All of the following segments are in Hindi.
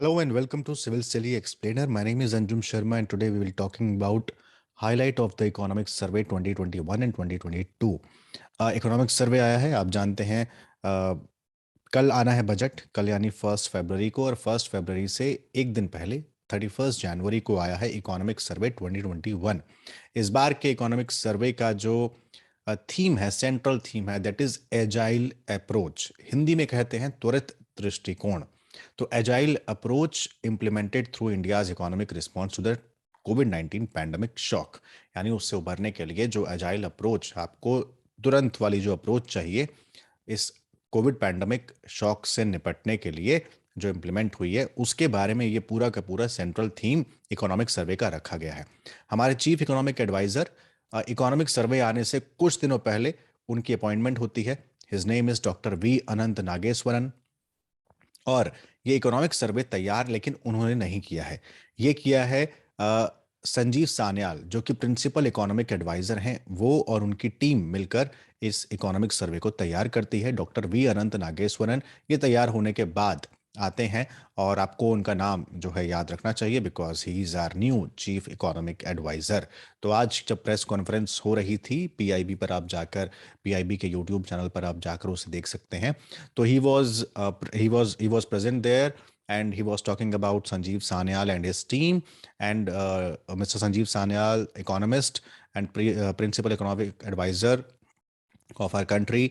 Hello and welcome to Civil Study Explainer. My name is Anjum Sharma and today we will talking about highlight of the economic survey 2021 and 2022. Economic survey आया है, आप जानते हैं। कल आना है बजट, कल यानी 1 फरवरी को, और 1 फरवरी से एक दिन पहले 31 जनवरी को आया है इकोनॉमिक सर्वे 2021। इस बार के इकोनॉमिक सर्वे का जो थीम है, सेंट्रल थीम है, that is agile approach. Hindi में कहते हैं त्वरित दृष्टिकोण। तो agile approach implemented through India's economic response to the कोविड-19 पैंडेमिक शॉक। यानी उससे उभरने के लिए जो एजाइल अप्रोच, आपको तुरंत वाली जो अप्रोच चाहिए इस कोविड पैंडेमिक शॉक से निपटने के लिए, जो इम्प्लीमेंट हुई है, उसके बारे में ये पूरा का पूरा सेंट्रल थीम इकोनॉमिक सर्वे का रखा गया है। हमारे chief economic adviser, economic survey आने से कुछ दिनों पहले उनकी अपॉइंटमेंट होती है। His name is doctor V अनंत नागेश्वरन। और ये इकोनॉमिक सर्वे तैयार लेकिन उन्होंने नहीं किया है, ये किया है संजीव सान्याल, जो कि प्रिंसिपल इकोनॉमिक एडवाइजर हैं। वो और उनकी टीम मिलकर इस इकोनॉमिक सर्वे को तैयार करती है। डॉक्टर वी अनंत नागेश्वरन ये तैयार होने के बाद आते हैं, और आपको उनका नाम जो है याद रखना चाहिए, because he is our new chief economic adviser. तो आज जब प्रेस कॉन्फ्रेंस हो रही थी पीआईबी पर, आप जाकर पीआईबी के यूट्यूब चैनल पर आप जाकर उसे देख सकते हैं। तो he was present there, and he was talking about Sanjeev Sanyal and his team, and Mr. Sanjeev Sanyal, economist and principal economic advisor of our country.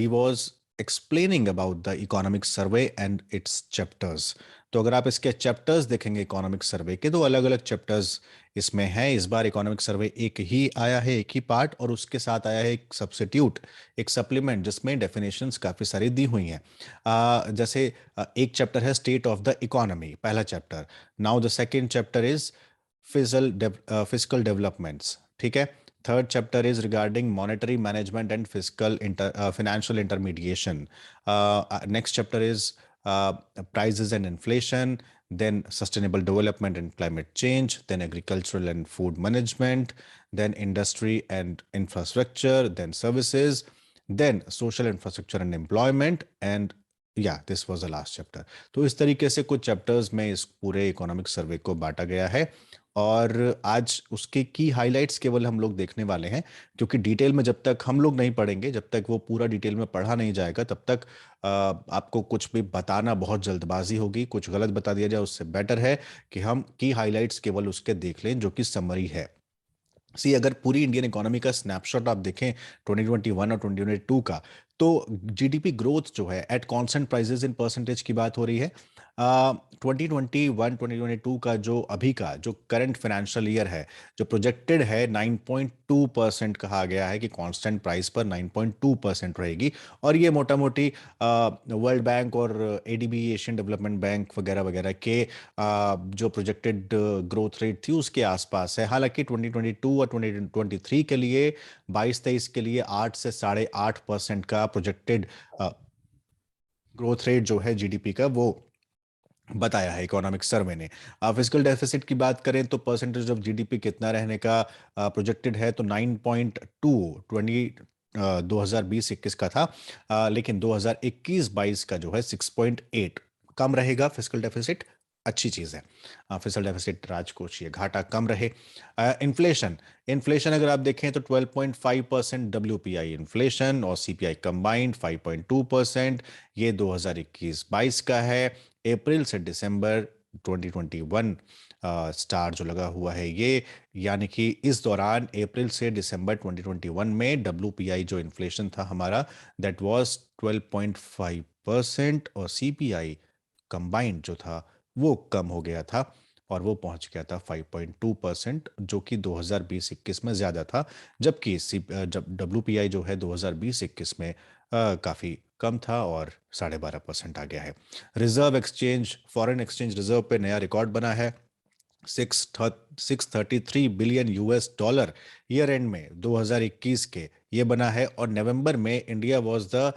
He was explaining about the economic survey and its chapters. तो अगर आप इसके चैप्टर्स देखेंगे इकोनॉमिक सर्वे के, तो अलग अलग चैप्टर्स इसमें हैं। इस बार इकोनॉमिक सर्वे एक ही आया है, एक ही पार्ट, और उसके साथ आया है एक सब्स्टिट्यूट, एक सप्लीमेंट, जिसमें डेफिनेशंस काफ़ी सारी दी हुई हैं। जैसे एक चैप्टर है स्टेट ऑफ द इकोनॉमी, पहला chapter. Now the second chapter is physical developments, ठीक है। Third chapter is regarding monetary management and financial intermediation. Next chapter is prices and inflation, then sustainable development and climate change, then agricultural and food management, then industry and infrastructure, then services, then social infrastructure and employment, and या this was the last chapter. तो इस तरीके से कुछ चैप्टर्स में इस पूरे इकोनॉमिक सर्वे को बांटा गया है, और आज उसके की हाइलाइट्स केवल हम लोग देखने वाले हैं, क्योंकि डिटेल में जब तक हम लोग नहीं पढ़ेंगे, जब तक वो पूरा डिटेल में पढ़ा नहीं जाएगा, तब तक आपको कुछ भी बताना बहुत जल्दबाजी होगी। कुछ गलत बता दिया जाए उससे बेटर है कि हम की हाइलाइट्स केवल उसके देख लें, जो कि समरी है। सी, अगर पूरी इंडियन इकोनॉमी का स्नैपशॉट आप देखें 2021 और 2022 का, तो जीडीपी ग्रोथ जो है at constant prices in percentage की बात हो रही है। 2021-2022 का जो अभी का जो करंट फाइनेंशियल ईयर है, जो प्रोजेक्टेड है, 9.2% कहा गया है कि कांस्टेंट प्राइस पर 9.2% रहेगी। और ये मोटा मोटी वर्ल्ड बैंक और एडीबी, एशियन डेवलपमेंट बैंक वगैरह वगैरह के जो प्रोजेक्टेड ग्रोथ रेट थी उसके आसपास है। हालांकि 2022 और 2023 के लिए, 22-23 के लिए 8 से 8.5% का प्रोजेक्टेड ग्रोथ रेट जो है जीडीपी का, वो बताया है इकोनॉमिक सर्वे ने। फिजिकल डेफिसिट की बात करें तो परसेंटेज ऑफ जीडीपी कितना रहने का प्रोजेक्टेड है, तो 9.2 2020-21 का था। लेकिन 2021-22 का जो है 6.8 कम रहेगा फिजिकल डेफिसिट। अच्छी चीज है, फिजिकल डेफिसिट राजकोषीय घाटा कम रहे। इन्फ्लेशन, इन्फ्लेशन अगर आप देखें तो 12.5% डब्ल्यूपीआई इन्फ्लेशन और सीपीआई कंबाइंड 5.2%। ये 2021-22 का है। अप्रैल से दिसंबर 2021 स्टार जो लगा हुआ है ये, यानी कि इस दौरान अप्रैल से दिसंबर 2021 में डब्ल्यूपीआई जो इन्फ्लेशन था हमारा, दैट वाज 12.5%, और सीपीआई कंबाइंड जो था वो कम हो गया था, और वो पहुंच गया था 5.2%, जो कि 2020-21 में ज्यादा था। जबकि जब डब्ल्यूपीआई जो है 2020-21 में काफी कम था और 12.5% आ गया है। Reserve exchange, foreign exchange reserve पे नया रिकॉर्ड बना है, 633 billion US dollar year and में 2021 के ये बना है। और नवंबर में इंडिया वाज द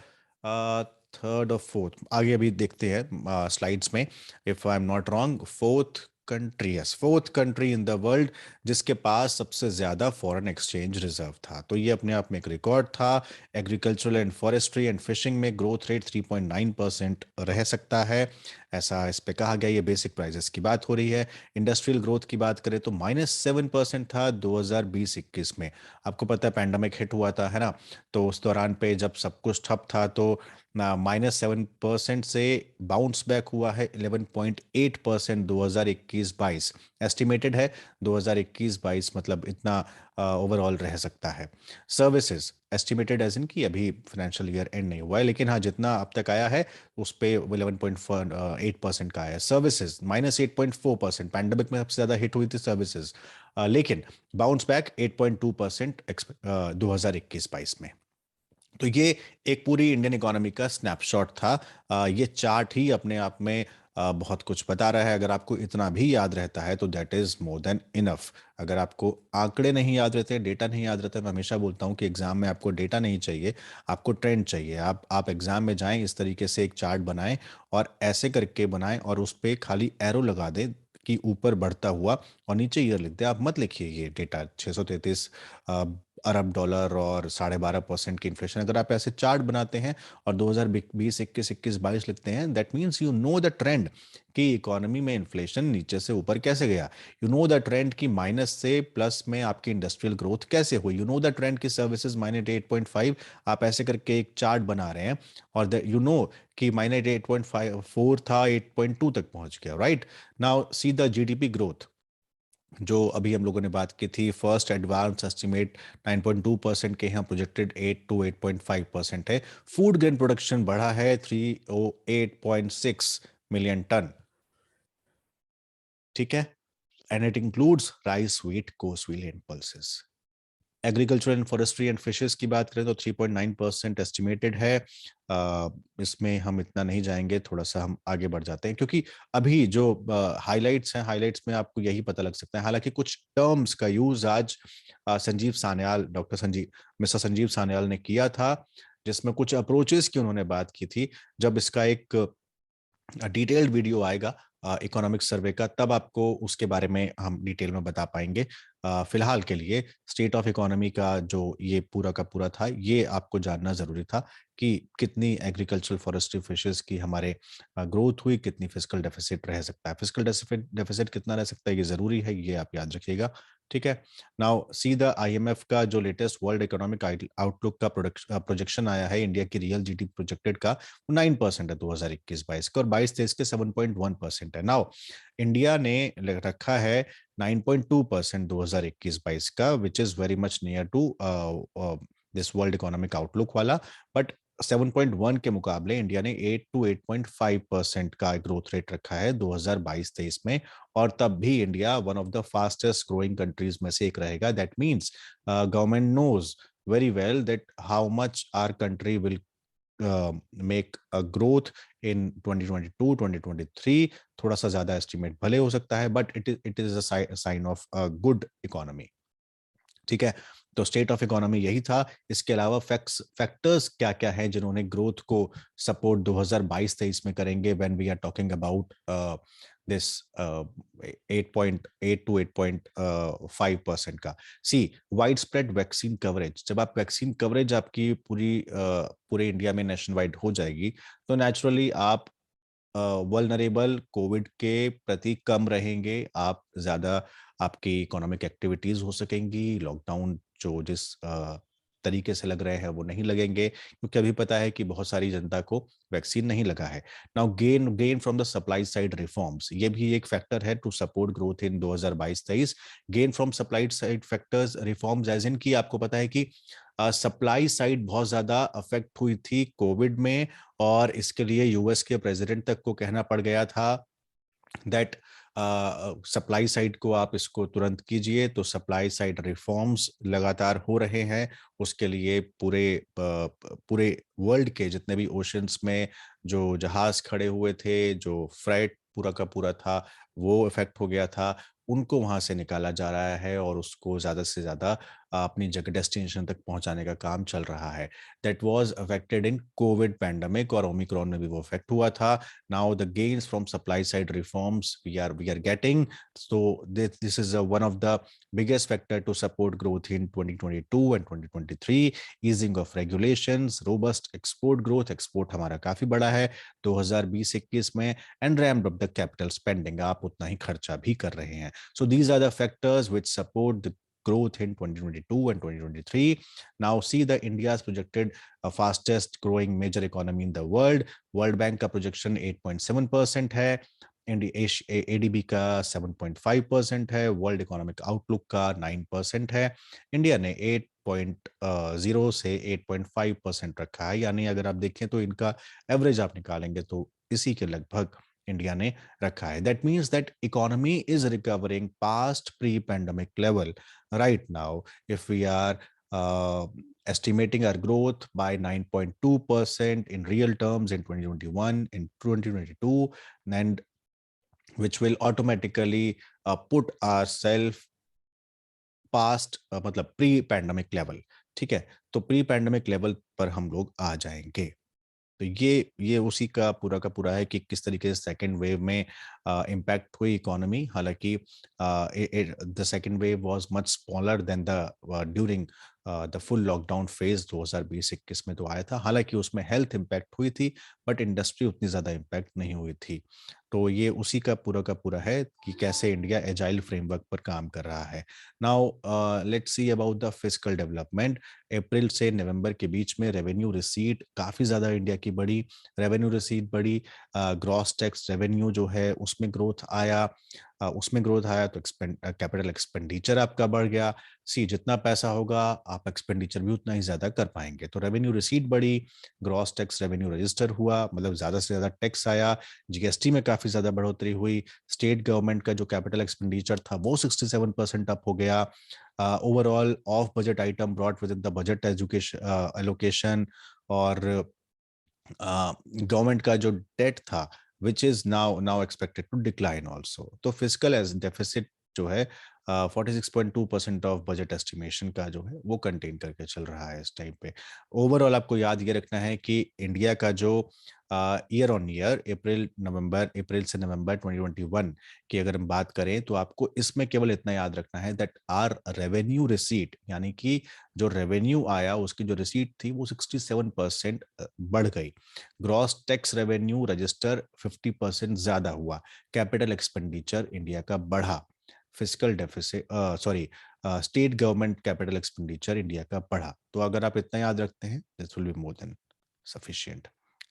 थर्ड और फोर्थ, आगे अभी देखते हैं स्लाइड्स में, if I am not wrong, fourth country, yes, fourth country in the world जिसके पास सबसे ज्यादा फॉरेन एक्सचेंज रिजर्व था। तो ये अपने आप में एक रिकॉर्ड था। Agricultural and forestry and fishing में ग्रोथ रेट 3.9% रह सकता है, ऐसा इस पे कहा गया। ये बेसिक प्राइसेस की बात हो रही है। इंडस्ट्रियल ग्रोथ की बात करें तो -7% था 2020-21 में। आपको पता है पैंडमिक हिट हुआ था, है ना? तो उस दौरान पे जब सब कुछ ठप था तो -7% से बाउंस बैक हुआ है 11.8% 2021-22। एस्टिमेटेड है 2021-22, मतलब इतना ओवरऑल रह सकता है। सर्विसेज एस्टिमेटेड एज इन कि अभी फाइनेंशियल ईयर एंड नहीं हुआ है, लेकिन हाँ जितना अब तक आया है उस पे 11.8% का आया है। सर्विसेज -8.4%, पैंडमिक में सबसे ज्यादा हिट हुई थी सर्विसेज, लेकिन बाउंस बैक 8.2% 2021-22 में। तो ये एक पूरी इंडियन इकोनॉमी का स्नैपशॉट था। ये चार्ट ही अपने आप में बहुत कुछ बता रहा है। अगर आपको इतना भी याद रहता है तो that is more than enough. अगर आपको आंकड़े नहीं याद रहते, डेटा नहीं याद रहता, मैं हमेशा बोलता हूँ कि एग्जाम में आपको डेटा नहीं चाहिए, आपको ट्रेंड चाहिए। आप एग्जाम में जाएं, इस तरीके से एक चार्ट बनाएं और ऐसे करके बनाएं और उस पे खाली एरो लगा दें कि ऊपर बढ़ता हुआ और नीचे ईयर लिख दें। आप मत लिखिए ये डेटा 633 अरब डॉलर और 12.5% की इन्फ्लेशन। अगर आप ऐसे चार्ट बनाते हैं और 2020, 21, 22 लिखते हैं, that means you know the trend कि इकोनॉमी में इन्फ्लेशन नीचे से ऊपर कैसे गया। यू नो द ट्रेंड कि माइनस से प्लस में आपकी इंडस्ट्रियल ग्रोथ कैसे हुई। यू नो द ट्रेंड की सर्विसेज -8.5, आप ऐसे करके एक चार्ट बना रहे हैं और यू नो कि -8.54 था, 8.2 तक पहुंच गया, right? Now see the GDP growth जो अभी हम लोगों ने बात की थी। फर्स्ट एडवांस एस्टिमेट 9.2% के यहाँ, प्रोजेक्टेड 8 to 8.5% है। फूड ग्रेन प्रोडक्शन बढ़ा है 308.6 मिलियन टन, ठीक है, and it includes rice, wheat, course wheel and pulses. Agriculture and forestry and fishes की बात करें तो 3.9% एस्टिमेटेड है। इसमें हम इतना नहीं जाएंगे, थोड़ा सा हम आगे बढ़ जाते हैं, क्योंकि अभी जो हाइलाइट्स हैं, हाइलाइट्स में आपको यही पता लग सकता है। हालांकि कुछ टर्म्स का यूज आज संजीव सान्याल, डॉक्टर संजीव, मिस्टर संजीव सान्याल ने किया था, जिसमें कुछ अप्रोचेस की उन्होंने बात की थी। जब इसका एक डिटेल्ड वीडियो आएगा इकोनॉमिक सर्वे का, तब आपको उसके बारे में हम डिटेल में बता पाएंगे। फिलहाल के लिए स्टेट ऑफ इकोनॉमी का जो ये पूरा का पूरा था, ये आपको जानना जरूरी था कि कितनी एग्रीकल्चरल फॉरेस्ट्री फिशेस की हमारे ग्रोथ हुई, कितनी फिस्कल डेफिसिट रह सकता है। फिस्कल डेफिसिट कितना रह सकता है ये जरूरी है, ये आप याद रखिएगा, ठीक है। नाउ सी द आईएमएफ का जो लेटेस्ट वर्ल्ड इकोनॉमिक आउटलुक का प्रोजेक्शन आया है, इंडिया की रियल जीडीपी प्रोजेक्टेड का 9% है 2021-22 का, और 22-23 के 7.1% है। नाउ इंडिया ने रखा है 9.2% 2021-22 का, which is very much near to this world economic outlook वाला। बट 7.1 के मुकाबले इंडिया ने 8 to 8.5% का ग्रोथ रेट रखा है 2022-23 में, और तब भी India one of the fastest growing countries में से एक रहेगा। That means government knows very well that how much our country will make a growth in 2022 2023। थोड़ा सा ज्यादा एस्टिमेट भले हो सकता है, but it is a sign of a good economy, ठीक है। तो स्टेट ऑफ इकोनॉमी यही था। इसके अलावा फैक्टर्स क्या क्या हैं जिन्होंने ग्रोथ को सपोर्ट 2022-23 में करेंगे, when we are talking about this 8.8 to 8.5% का। See, wide spread vaccine coverage. जब आप वैक्सीन कवरेज आपकी पूरे इंडिया में नेशन वाइड हो जाएगी, तो नेचुरली आप वल्नरेबल कोविड के प्रति कम रहेंगे, आप ज्यादा, आपकी इकोनॉमिक एक्टिविटीज हो सकेंगी, लॉकडाउन जो जिस तरीके से लग रहे हैं वो नहीं लगेंगे, क्योंकि अभी पता है कि बहुत सारी जनता को वैक्सीन नहीं लगा है। Now gain from the supply side reforms, ये भी एक फैक्टर है to support growth in 2022-23। Gain from supply side factors reforms as in की, आपको पता है कि सप्लाई साइड बहुत ज्यादा अफेक्ट हुई थी कोविड में, और इसके लिए यूएस के प्रेसिडेंट तक को कहना पड़ गया था दैट सप्लाई साइड को आप इसको तुरंत कीजिए। तो सप्लाई साइड रिफॉर्म्स लगातार हो रहे हैं। उसके लिए पूरे वर्ल्ड के जितने भी ओशंस में जो जहाज खड़े हुए थे, जो फ्रेट पूरा का पूरा था, वो इफेक्ट हो गया था, उनको वहां से निकाला जा रहा है और उसको ज्यादा से ज्यादा अपनी जगह डेस्टिनेशन तक पहुंचाने का काम चल रहा है, that was affected in covid pandemic, और ओमिक्रॉन में भी वो अफेक्ट हुआ था. Now the gains from supply side reforms we are getting, so this is one of the biggest factor to support growth in 2022 and 2023. easing of regulations, robust export growth, export हमारा काफी बड़ा है 2020-21 में, and ramped up the capital spending, आप उतना ही खर्चा भी कर रहे हैं. So these are the factors which support the growth in 2022 and 2023. Now see the India's projected fastest growing major economy in the world. World Bank का projection 8.7% है, एडीबी का 7.5% है, वर्ल्ड इकोनॉमिक आउटलुक का 9% है. इंडिया ने 8.0 से 8.5% रखा है, यानी अगर आप देखें तो इनका एवरेज आप निकालेंगे तो इसी के लगभग इंडिया ने रखा है. That means that economy is recovering past pre pandemic level right now. If we are estimating our growth by 9.2% in real terms in 2021, in 2022, and which will automatically put ourselves past मतलब प्री पैंडमिक लेवल. ठीक है, तो प्री पैंडमिक लेवल पर हम लोग आ जाएंगे. तो ये उसी का पूरा है कि किस तरीके से सेकेंड वेव में इम्पैक्ट हुई इकोनॉमी. हालांकि the second wave was much smaller than the during the full lockdown phase 2020-21 में तो आया था. हालांकि उसमें हेल्थ इम्पैक्ट हुई थी, बट इंडस्ट्री उतनी ज्यादा इम्पैक्ट नहीं हुई थी. तो ये उसी का पूरा है कि कैसे इंडिया एजाइल फ्रेमवर्क पर काम कर रहा है. Now let's see about the fiscal development. अप्रैल से नवंबर के बीच में रेवेन्यू रिसीट काफी ज्यादा इंडिया की बढ़ी, रेवेन्यू रिसीट बढ़ी, ग्रॉस टैक्स रेवेन्यू जो है उसमें ग्रोथ आया तो कैपिटल एक्सपेंडिचर आपका बढ़ गया. सी जितना पैसा होगा आप एक्सपेंडिचर भी उतना ही ज्यादा कर पाएंगे. तो रेवेन्यू रिसीट बढ़ी, ग्रॉस टैक्स रेवेन्यू रजिस्टर हुआ, मतलब ज्यादा से ज्यादा टैक्स आया, जीएसटी में काफी ज्यादा बढ़ोतरी हुई, स्टेट गवर्नमेंट का जो कैपिटल एक्सपेंडिचर था वो 67% अप हो गया. Overall of budget item brought within the budget education allocation, और गवर्नमेंट का जो डेट था which is now expected to decline also. तो फिजिकल एज डेफिसिट जो है 46.2% ऑफ बजट एस्टिमेशन का जो है वो कंटेन करके चल रहा है इस टाइम पे. ओवरऑल आपको याद ये रखना है कि इंडिया का जो ईयर ऑन ईयर अप्रैल से नवंबर 2021 की अगर हम बात करें तो आपको इसमें केवल इतना याद रखना है दैट आर रेवेन्यू रिसीट, यानी कि जो रेवेन्यू आया उसकी जो रिसीट थी वो 67% बढ़ गई. ग्रॉस टैक्स रेवेन्यू रजिस्टर 50% ज्यादा हुआ, कैपिटल एक्सपेंडिचर इंडिया का बढ़ा, physical deficit state government capital expenditure India का बढ़ा. तो अगर आप इतना याद रखते हैं this will be more than sufficient.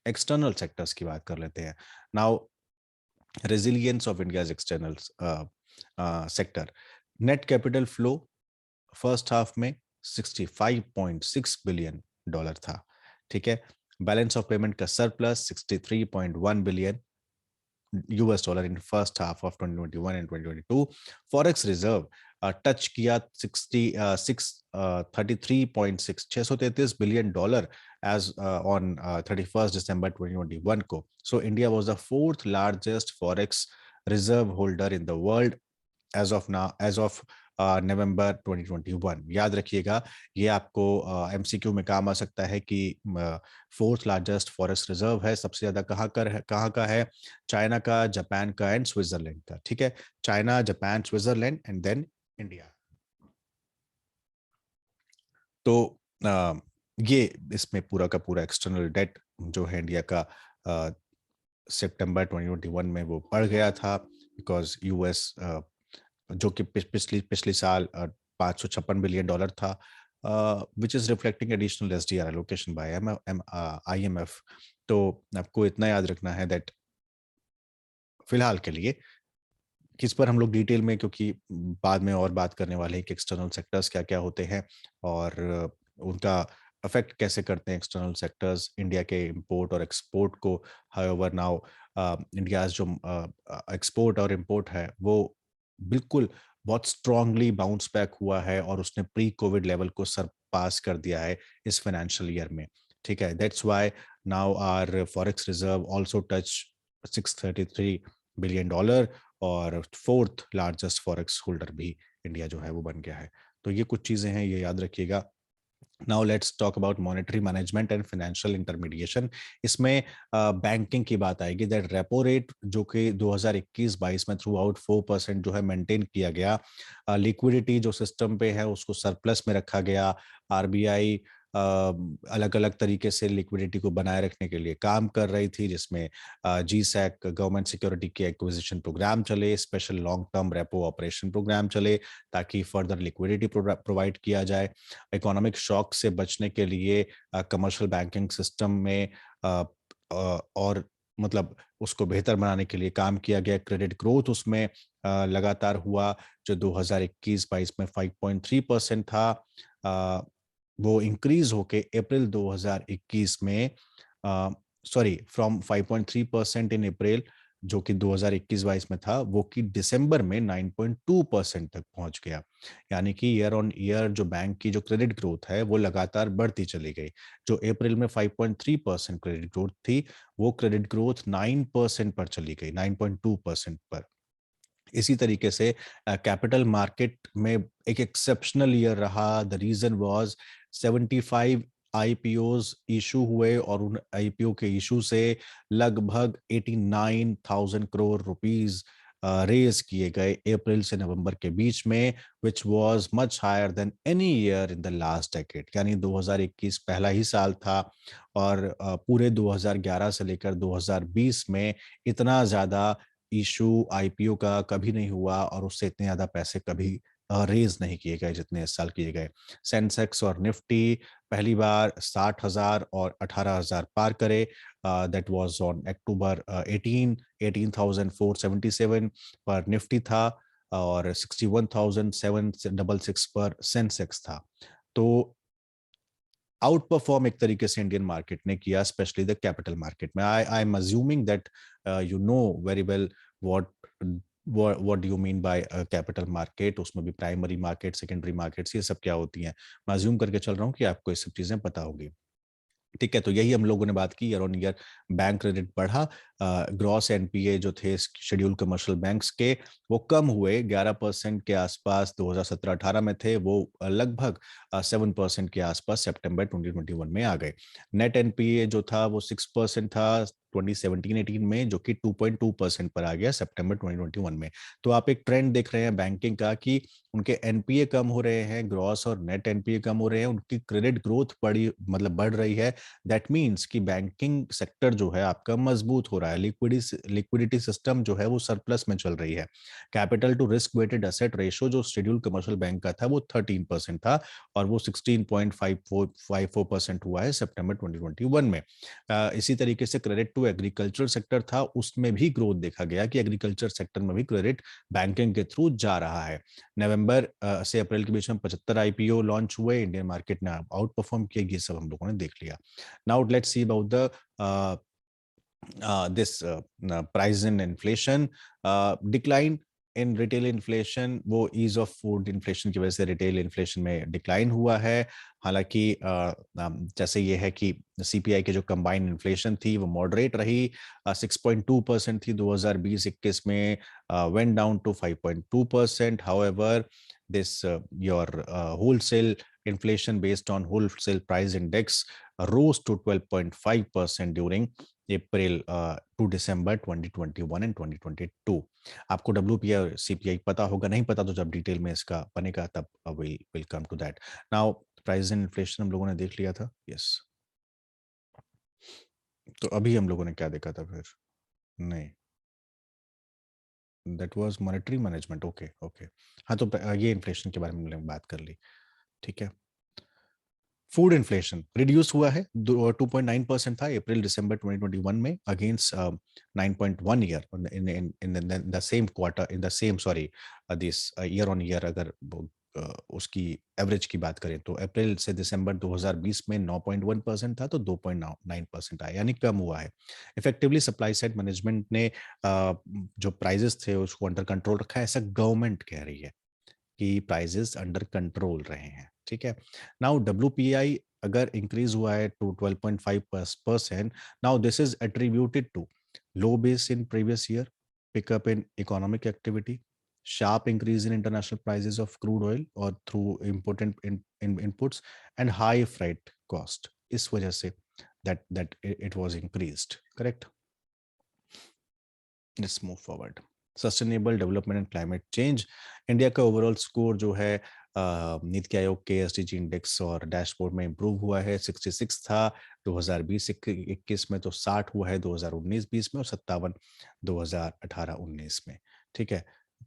External sectors की बात कर लेते हैं. Now resilience of India's external sector. Net capital flow first half में 65.6 बिलियन डॉलर था. ठीक है, बैलेंस ऑफ पेमेंट का surplus 63.1 billion US dollar in first half of 2021 and 2022. Forex reserve touch किया 633 billion dollar as on 31 December 2021 को. So India was the fourth largest forex reserve holder in the world as of November 2021. याद रखिएगा, ये आपको एमसीक्यू में काम आ सकता है कि फोर्थ लार्जेस्ट फॉरेस्ट रिजर्व है, सबसे ज्यादा कहाँ का है, चाइना का, जापान का एंड स्विट्जरलैंड का. ठीक है, China, Japan, Switzerland and then India. तो ये इसमें पूरा का पूरा एक्सटर्नल डेट जो है इंडिया का सितंबर 2021 में वो बढ़ गया था, बिकॉज यूएस जो कि पिछली साल 556 बिलियन डॉलर था, which is reflecting additional SDR allocation by IMF. तो आपको इतना याद रखना है दैट फिलहाल के लिए किस पर हम लोग डिटेल में, क्योंकि बाद में और बात करने वाले हैं कि एक्सटर्नल सेक्टर्स क्या क्या होते हैं और उनका अफेक्ट कैसे करते हैं एक्सटर्नल सेक्टर्स इंडिया के इंपोर्ट और एक्सपोर्ट को. हाउएवर नाउ इंडिया जो एक्सपोर्ट और इंपोर्ट है वो बिल्कुल बहुत स्ट्रांगली बाउंस बैक हुआ है और उसने प्री कोविड लेवल को सरपास कर दिया है इस फाइनेंशियल ईयर में. ठीक है, that's why now our forex reserve also touch 633 billion dollar और फोर्थ लार्जेस्ट फॉरेक्स होल्डर भी इंडिया जो है वो बन गया है. तो ये कुछ चीजें हैं, ये याद रखिएगा। Now let's talk about monetary management and financial intermediation. इसमें बैंकिंग की बात आएगी। दैट रेपो रेट जो कि 2021-22 में थ्रू आउट 4% जो है मेंटेन किया गया। लिक्विडिटी जो सिस्टम पे है उसको सरप्लस में रखा गया। आरबीआई अलग अलग तरीके से लिक्विडिटी को बनाए रखने के लिए काम कर रही थी, जिसमें जी सैक गवर्नमेंट सिक्योरिटी के एक्विजिशन प्रोग्राम चले, special long term repo operation program चले ताकि फर्दर लिक्विडिटी प्रोवाइड किया जाए। इकोनॉमिक शॉक से बचने के लिए कमर्शियल बैंकिंग सिस्टम में और मतलब उसको बेहतर बनाने के लिए काम किया गया। क्रेडिट ग्रोथ उसमें लगातार हुआ, जो 2021-22 में 5.3% था। वो इंक्रीज होके अप्रैल 2021 में सॉरी फ्रॉम 5.3% इन अप्रैल जो कि 2021-22 में था, वो कि दिसंबर में 9.2% तक पहुंच गया। यानी कि ईयर ऑन ईयर जो बैंक की जो क्रेडिट ग्रोथ है वो लगातार बढ़ती चली गई। जो अप्रैल में 5.3% क्रेडिट ग्रोथ थी, वो क्रेडिट ग्रोथ 9% पर चली गई, 9.2% पर। इसी तरीके से कैपिटल मार्केट में एक एक्सेप्शनल ईयर रहा। The reason was 75 IPOs issue हुए और उन आईपीओ के इशू से लगभग 89,000 करोड़ रुपीस रेज किए गए अप्रैल से नवंबर के बीच में, which was much higher than any year in the last decade. यानी 2021 पहला ही साल था और पूरे 2011 से लेकर 2020 में इतना ज्यादा इशू आईपीओ का कभी नहीं हुआ और उससे इतने ज्यादा पैसे कभी रेज नहीं किए गए जितने इस साल किए गए। सेंसेक्स और निफ्टी पहली बार 60,000 और 18,000 पार करे। दैट वाज ऑन अक्टूबर 18,477 पर निफ्टी था और 61,766 पर सेंसेक्स था। तो आउट परफॉर्म एक तरीके से इंडियन मार्केट ने किया, स्पेशली द कैपिटल मार्केट में। I am assuming that you know very well what what do you mean by capital market. उसमें भी प्राइमरी मार्केट, सेकेंडरी मार्केट्स, ये सब क्या होती हैं। मैं अज्यूम करके चल रहा हूँ कि आपको ये सब चीजें पता होगी। ठीक है, तो यही हम लोगों ने बात की। Year on year bank credit बढ़ा। ग्रॉस एनपीए जो थे शेड्यूल कमर्शियल बैंक्स के, वो कम हुए। 11% के आसपास 2017-18 में थे, वो लगभग 7% के आसपास सितंबर 2021 में आ गए। नेट एनपीए जो था वो 6% था 2017-18 में, जो कि 2.2% पर आ गया सितंबर 2021 में। तो आप एक ट्रेंड देख रहे हैं बैंकिंग का कि उनके एनपीए कम हो रहे हैं, ग्रॉस और नेट एनपीए कम हो रहे हैं, उनकी क्रेडिट ग्रोथ बड़ी मतलब बढ़ रही है। दैट मीन्स कि बैंकिंग सेक्टर जो है आपका मजबूत हो रहा है। लिक्विडिटी सिस्टम जो है वो सरप्लस में चल रही है। Capital to risk weighted asset ratio जो शेड्यूल कमर्शियल बैंक का था वो 13% था और वो 16.54% हुआ है सितंबर 2021 में। इसी तरीके से क्रेडिट टू एग्रीकल्चर सेक्टर था, उसमें भी ग्रोथ देखा गया कि एग्रीकल्चर सेक्टर में भी क्रेडिट बैंकिंग के थ्रू जा रहा है। नवंबर से अप्रैल के बीच में 75 आईपीओ लॉन्च हुए। इंडियन मार्केट ने आउट परफॉर्म किया, ये सब हम लोगों ने देख लिया। Now let's see about the this price in inflation decline in retail inflation। वो ईज ऑफ फूड इन्फ्लेशन की वजह से रिटेल इन्फ्लेशन में डिक्लाइन हुआ है। हालांकि जैसे ये है कि सीपीआई की जो कंबाइंड इन्फ्लेशन थी वो मॉडरेट रही। 6.2% थी 2020-21 में, went down to 5.2%। However this your wholesale inflation based on wholesale price index rose to 12.5% during April to December 2021 and 2022। आपको डब्ल्यूपीआई और सीपीआई पता होगा, नहीं पता तो जब डिटेल में इसका बनेगा तब will come to that. Now price and inflation हम लोगों ने देख लिया था। यस, तो अभी हम लोगों ने क्या देखा था फिर? नहीं, that was monetary management. Okay okay. हाँ, तो ये इन्फ्लेशन के बारे में हमने बात कर ली। ठीक है, फूड इन्फ्लेशन रिड्यूस हुआ है। 2.9% था अप्रैल दिसंबर 2021 में against 9.1 year in the same quarter in the same sorry this year on year. अगर उसकी एवरेज की बात करें तो अप्रैल से दिसंबर 2020 में 9.1% था, तो 2.9% आया, यानी कम हुआ है। इफेक्टिवली सप्लाई साइड मैनेजमेंट ने जो प्राइजेस थे उसको अंडर कंट्रोल रखा है, ऐसा गवर्नमेंट कह रही है कि प्राइजेस अंडर कंट्रोल रहे हैं। ठीक है, नाउ डब्ल्यूपीआई अगर इंक्रीज हुआ है to 12.5%, now this is attributed to low base in previous year, pickup in economic activity, sharp increase in international prices of crude oil or through important inputs and high freight cost. इस वजह से that it was increased. Correct? Let's move forward. Sustainable development and climate change, India का ओवरऑल स्कोर जो है नीति आयोग के एसडीजी इंडेक्स और डैशबोर्ड में इंप्रूव हुआ है। 66 था 2020-21 में, तो 60 हुआ है 2019-20 में और 57 2018-19 में। ठीक है,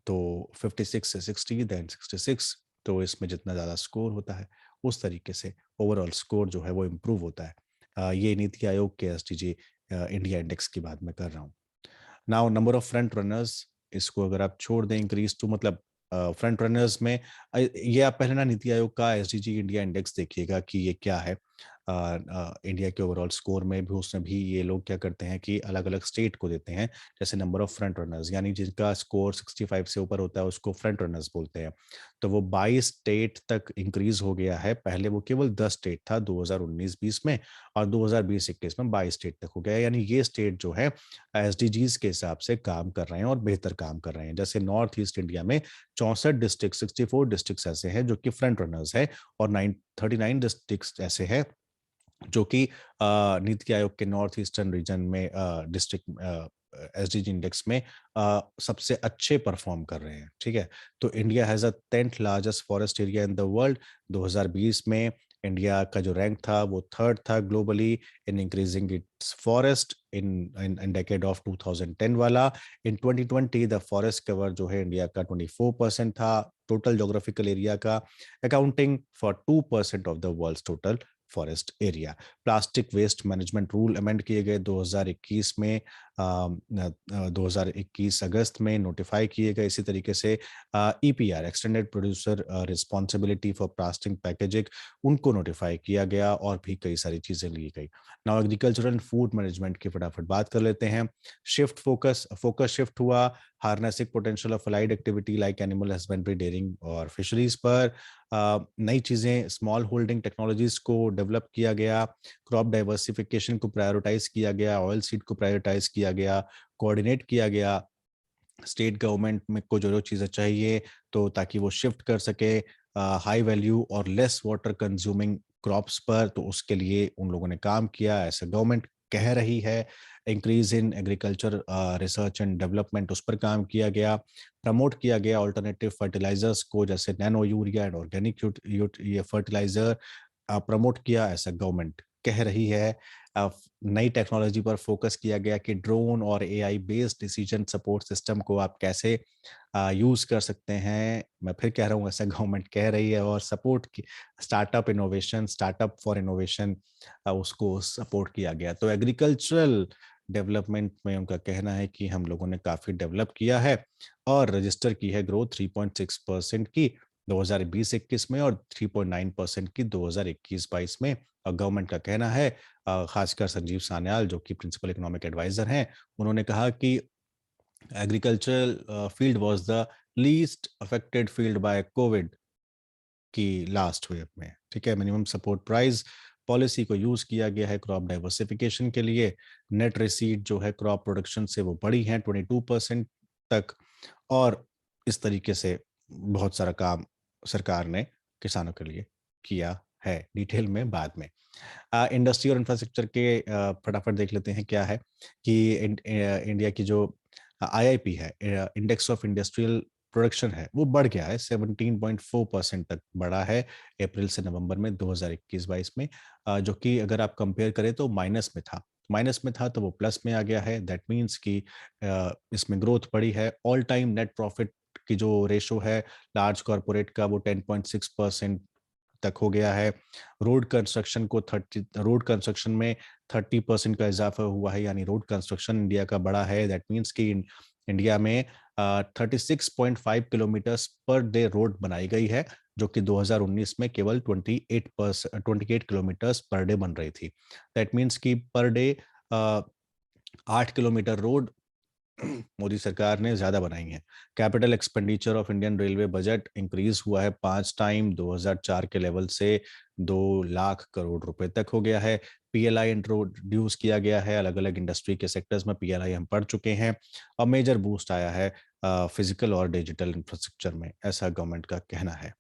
तो 56 से 60 देन 66, तो इसमें जितना ज़्यादा स्कोर होता है उस तरीके से ओवरऑल स्कोर जो है वो इम्प्रूव होता है। ये नीति आयोग के एसडीजी इंडिया इंडेक्स की बात मैं कर रहा हूँ। Now number of front runners, इसको अगर आप छोड़ दें इंक्रीज टू, मतलब फ्रंट रनर्स में ये आप पहले ना नीति आयोग का एसडीजी इंडिया इंडेक्स देखिएगा कि ये क्या है। इंडिया के ओवरऑल स्कोर में भी उसमें भी ये लोग क्या करते हैं कि अलग अलग स्टेट को देते हैं जैसे नंबर ऑफ फ्रंट रनर्स, यानी जिनका स्कोर 65 से ऊपर होता है उसको फ्रंट रनर्स बोलते हैं। तो वो 22 स्टेट तक इंक्रीज हो गया है। पहले वो केवल 10 स्टेट था 2019-20 में, और 2020-21 में 22 स्टेट तक हो गया। यानी ये स्टेट जो है एसडीजीज के हिसाब से काम कर रहे हैं और बेहतर काम कर रहे हैं। जैसे नॉर्थ ईस्ट इंडिया में 64 डिस्ट्रिक्ट, 64 डिस्ट्रिक्ट ऐसे हैं जो कि फ्रंट रनर्स है, और 39 डिस्ट्रिक्ट ऐसे हैं जो कि नीति आयोग के नॉर्थ ईस्टर्न रीजन में डिस्ट्रिक्ट एसडीजी इंडेक्स में सबसे अच्छे परफॉर्म कर रहे हैं। ठीक है, तो India has a 10th largest forest area in the world. 2020 में इंडिया का जो रैंक था वो थर्ड था globally in increasing its forest in in decade of 2010 वाला। इन 2020 द फॉरेस्ट कवर जो है इंडिया का 24% था टोटल जोग्राफिकल एरिया का, accounting for 2% of the world's total forest area. Plastic waste management rule amend किए गए 2021 में, 2021 अगस्त में नोटिफाई किए गए। इसी तरीके से EPR, extended producer responsibility for plastic packaging, उनको नोटिफाई किया गया, और भी कई सारी चीजें ली गई। Now agricultural and food management की फटाफट बात कर लेते हैं। शिफ्ट फोकस शिफ्ट हुआ harnessing potential of allied activity like animal husbandry, dairying और फिशरीज पर। नई चीजें, स्मॉल होल्डिंग टेक्नोलॉजीज को डेवलप किया गया, क्रॉप डाइवर्सिफिकेशन को प्रायोरिटाइज किया गया, ऑयल सीड को प्रायोरिटाइज किया गया, कोऑर्डिनेट किया गया स्टेट गवर्नमेंट में को जो चीज़ें चाहिए, तो ताकि वो शिफ्ट कर सके हाई वैल्यू और लेस वाटर कंज्यूमिंग क्रॉप्स पर, तो उसके लिए उन लोगों ने काम किया, ऐसा गवर्नमेंट कह रही है। Increase in agriculture research and development, उस पर काम किया गया। प्रमोट किया गया ऑल्टरनेटिव फर्टिलाइजर्स को, जैसे नैनो यूरिया एंड ऑर्गेनिक ये फर्टिलाइजर प्रमोट किया, ऐसा गवर्नमेंट कह रही है। नई टेक्नोलॉजी पर फोकस किया गया कि ड्रोन और AI based decision support system को आप कैसे यूज कर सकते हैं। मैं फिर कह रहा हूँ, ऐसा गवर्नमेंट कह रही है। और सपोर्ट की स्टार्टअप फॉर इनोवेशन, उसको सपोर्ट किया गया। तो एग्रीकल्चरल डेवलपमेंट में उनका कहना है कि हम लोगों ने काफी डेवलप किया है, और रजिस्टर की है ग्रोथ 3.6% की 2020-21 में, और 3.9% की 2021-22 में। और गवर्नमेंट का कहना है, खासकर संजीव सान्याल जो कि प्रिंसिपल इकोनॉमिक एडवाइजर हैं, उन्होंने कहा कि agricultural field was the least affected field by Covid की लास्ट वेव में। ठीक है, मिनिमम सपोर्ट प्राइस पॉलिसी को यूज किया गया है क्रॉप डाइवर्सिफिकेशन के लिए। नेट रिसीट जो है क्रॉप प्रोडक्शन से वो बढ़ी है 22% तक, और इस तरीके से बहुत सारा काम सरकार ने किसानों के लिए किया है। डिटेल में बाद में इंडस्ट्री और इंफ्रास्ट्रक्चर के फटाफट देख लेते हैं क्या है कि इंडिया की जो आईआईपी है, इंडेक्स ऑफ इंडस्ट्रियल प्रोडक्शन है, वो बढ़ गया है 17.4% तक बढ़ा है अप्रैल से नवंबर में 2021-22 में, जो कि अगर आप कंपेयर करें तो माइनस में था तो वो प्लस में आ गया है। दैट मीन्स कि इसमें ग्रोथ बढ़ी है। ऑल टाइम नेट प्रॉफिट की जो रेशो है लार्ज कॉर्पोरेट का, वो 10.6% तक हो गया है। रोड कंस्ट्रक्शन में 30% का इजाफा हुआ है, यानी रोड कंस्ट्रक्शन इंडिया का बड़ा है। दैट मीन्स कि इंडिया में 36.5 किलोमीटर्स पर डे रोड बनाई गई है, जो कि 2019 में केवल 28 किलोमीटर्स पर डे बन रही थी। दैट मीन्स कि per day 8 kilometre road Modi सरकार ने ज्यादा बनाई है। Capital expenditure of Indian railway budget increase हुआ है 5 टाइम 2004 के लेवल से 2 लाख करोड़ रुपए तक हो गया है। पीएलआई इंट्रोड्यूस किया गया है, अलग अलग इंडस्ट्री के सेक्टर्स में पीएलआई हम पढ़ चुके हैं। और मेजर बूस्ट आया है फिजिकल और डिजिटल इंफ्रास्ट्रक्चर में, ऐसा गवर्नमेंट का कहना है।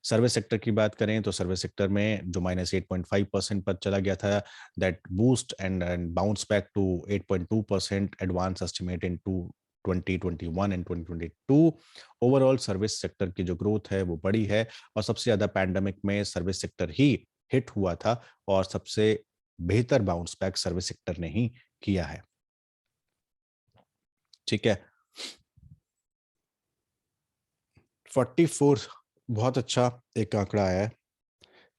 सर्विस सेक्टर की बात करें तो सर्विस सेक्टर में जो -8.5% पर चला गया था, that boost and bounce back to 8.2% advance estimate in two 2021 and 2022। Overall service sector की जो ग्रोथ है वो बड़ी है, और सबसे ज्यादा पैंडेमिक में सर्विस सेक्टर ही हिट हुआ था, और सबसे बेहतर बाउंस बैक सर्विस सेक्टर ने ही किया है। ठीक है। 44 बहुत अच्छा एक आंकड़ा आया है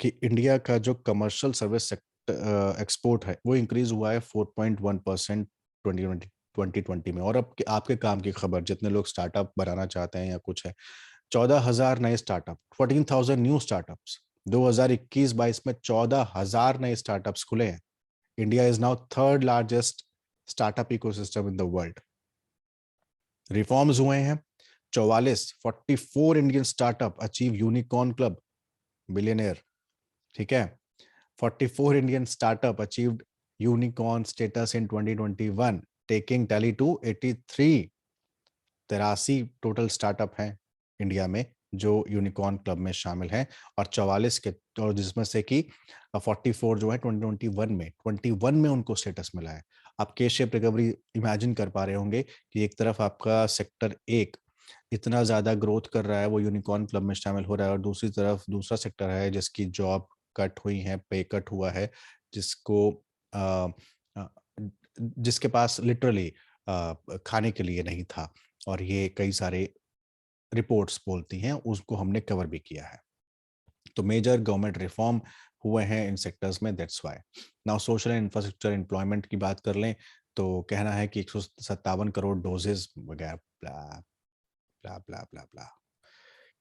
कि इंडिया का जो कमर्शियल सर्विस एक्सपोर्ट है वो इंक्रीज हुआ है 4.1% 2020 में। और अब आपके काम की खबर, जितने लोग स्टार्टअप बनाना चाहते हैं या कुछ है, 14,000 नए स्टार्टअप, 14,000 न्यू स्टार्टअप्स 2021-22 में 14,000 नए स्टार्टअप्स खुले हैं। India is now third largest startup ecosystem in the world. Reforms हुए हैं, 44 Indian startup achieve unicorn club billionaire. ठीक है। 44 Indian startup achieved unicorn status in 2021, taking tally to 83। 83 total startup हैं इंडिया में जो यूनिकॉर्न क्लब में शामिल हैं, और 44 के, और जिसमें से कि 44 जो है 2021 में उनको स्टेटस मिला है। आप के शेप रिकवरी इमेजिन कर पा रहे होंगे कि एक तरफ आपका सेक्टर एक इतना ज्यादा ग्रोथ कर रहा है, वो यूनिकॉर्न क्लब में शामिल हो रहा है, और दूसरी तरफ दूसरा सेक्टर है जिसकी जॉब कट हुई है, पे कट हुआ है, जिसको अ, अ, जिसके पास लिटरली खाने के लिए नहीं था, और ये कई सारे रिपोर्ट्स बोलती हैं, उसको हमने कवर भी किया है। तो मेजर गवर्नमेंट रिफॉर्म हुए हैं इन सेक्टर्स में, that's why. Now social and infrastructure employment की बात कर लें तो कहना है कि 157 करोड़ डोजेस वगैरह, ब्ला ब्ला ब्ला ब्ला ब्ला,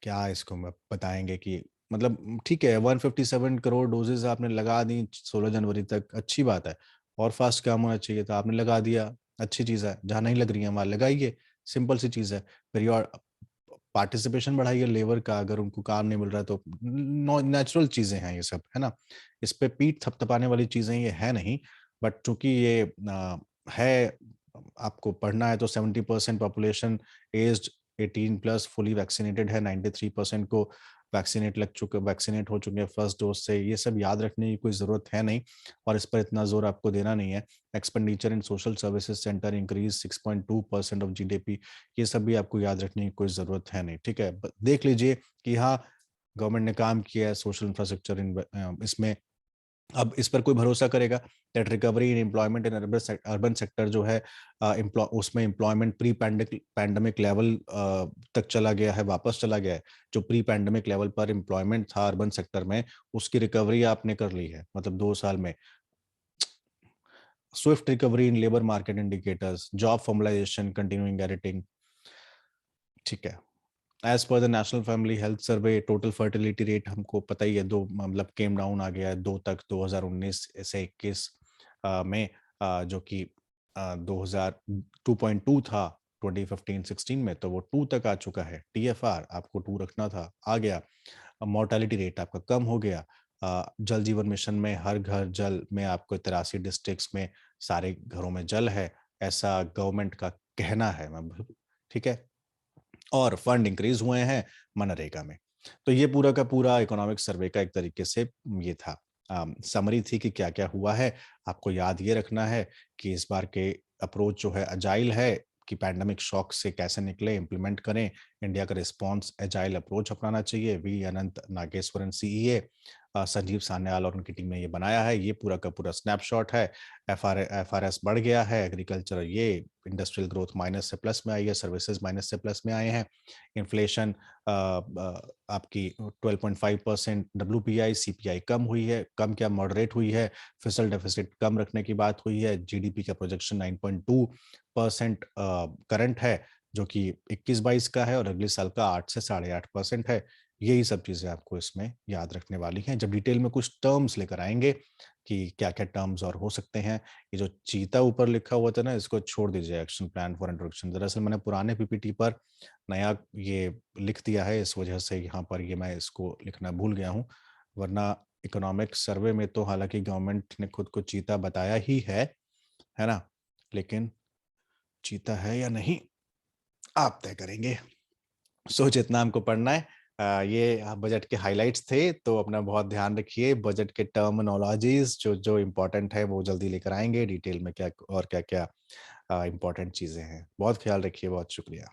क्या इसको मैं बताएंगे कि मतलब ठीक है, 157 करोड़ डोजेस आपने लगा दी 16 जनवरी तक, अच्छी बात है। और फास्ट काम होना चाहिए था, आपने लगा दिया, अच्छी चीज़ है। जहाँ नहीं लग रही है वहाँ लगाइए, सिंपल सी चीज़ है। फिर योर पार्टिसिपेशन बढ़ाइए लेबर का, अगर उनको काम नहीं मिल रहा है तो। नेचुरल चीज़ें हैं ये सब, है ना। इस पे पीठ थपथपाने वाली चीज़ें ये है नहीं। बट चूंकि ये है, आपको पढ़ना है तो 70% population aged 18 plus fully vaccinated है, 93% को वैक्सीनेट हो चुके हैं फर्स्ट डोज से। ये सब याद रखने की कोई ज़रूरत है नहीं, और इस पर इतना जोर आपको देना नहीं है। Expenditure in social services centre increase 6.2% of GDP, ये सब भी आपको याद रखने की कोई ज़रूरत है नहीं। ठीक है, देख लीजिए कि हाँ, गवर्नमेंट ने काम किया है सोशल इंफ्रास्ट्रक्चर इसमें। अब इस पर कोई भरोसा करेगा that recovery in employment in urban sector जो है, उसमें एम्प्लॉयमेंट प्री पैंडमिक लेवल तक चला गया है, वापस चला गया है। जो प्री पैंडमिक लेवल पर एम्प्लॉयमेंट था अर्बन सेक्टर में, उसकी रिकवरी आपने कर ली है, मतलब 2 साल में। Swift recovery in labour market indicators, job formalisation continuing editing. ठीक है। As per the national family health survey, total fertility rate हमको पता ही है, दो मतलब केम डाउन आ गया है 2 तक, 2019 से 21 में, जो कि 2000 2.2 था 2015-16 में, तो वो 2 तक आ चुका है। टीएफआर आपको 2 रखना था, आ गया। मोर्टेलिटी रेट आपका कम हो गया। जल जीवन मिशन में हर घर जल में आपको 83 डिस्ट्रिक्ट्स में सारे घरों में जल है, ऐसा गवर्नमेंट का कहना है। ठीक है। और फंड इंक्रीज हुए हैं मनरेगा में। तो ये पूरा का पूरा इकोनॉमिक सर्वे का एक तरीके से ये था, समरी थी कि क्या क्या हुआ है। आपको याद ये रखना है कि इस बार के अप्रोच जो है अजाइल है, कि पैंडेमिक शॉक से कैसे निकले, इम्प्लीमेंट करें। इंडिया का रिस्पॉन्स एजाइल अप्रोच अपनाना चाहिए। वी अनंत नागेश्वरन सीईए, संजीव सान्याल और उनकी टीम ने ये बनाया है। ये पूरा का पूरा स्नैपशॉट है। एफआरएस बढ़ गया है, एग्रीकल्चर ये इंडस्ट्रियल ग्रोथ माइनस से प्लस में आई है, सर्विसेज माइनस से प्लस में आए हैं। इन्फ्लेशन आपकी 12.5%, डब्ल्यूपीआई सीपीआई कम हुई है, कम क्या मॉडरेट हुई है। फिस्कल डेफिसिट कम रखने की बात हुई है। जीडीपी का प्रोजेक्शन 9.2% करंट है, जो कि 21-22 का है, और अगले साल का 8 से 8.5% है। यही सब चीजें आपको इसमें याद रखने वाली हैं। जब डिटेल में कुछ टर्म्स लेकर आएंगे कि क्या क्या टर्म्स और हो सकते हैं, ये जो चीता ऊपर लिखा हुआ था ना, इसको छोड़ दीजिए, एक्शन प्लान फॉर इंट्रोडक्शन। दरअसल मैंने पुराने पीपीटी पर नया ये लिख दिया है, इस वजह से यहाँ पर ये मैं इसको लिखना भूल गया हूँ, वरना इकोनॉमिक सर्वे में तो हालांकि गवर्नमेंट ने खुद को चीता बताया ही है ना? लेकिन चीता है या नहीं, आप तय करेंगे। सो जितना हमको पढ़ना है, ये बजट के हाइलाइट्स थे, तो अपना बहुत ध्यान रखिए। बजट के टर्मिनोलॉजीज जो जो इम्पोर्टेंट है वो जल्दी लेकर आएंगे, डिटेल में क्या और क्या क्या इम्पोर्टेंट चीज़ें हैं। बहुत ख्याल रखिए, बहुत शुक्रिया।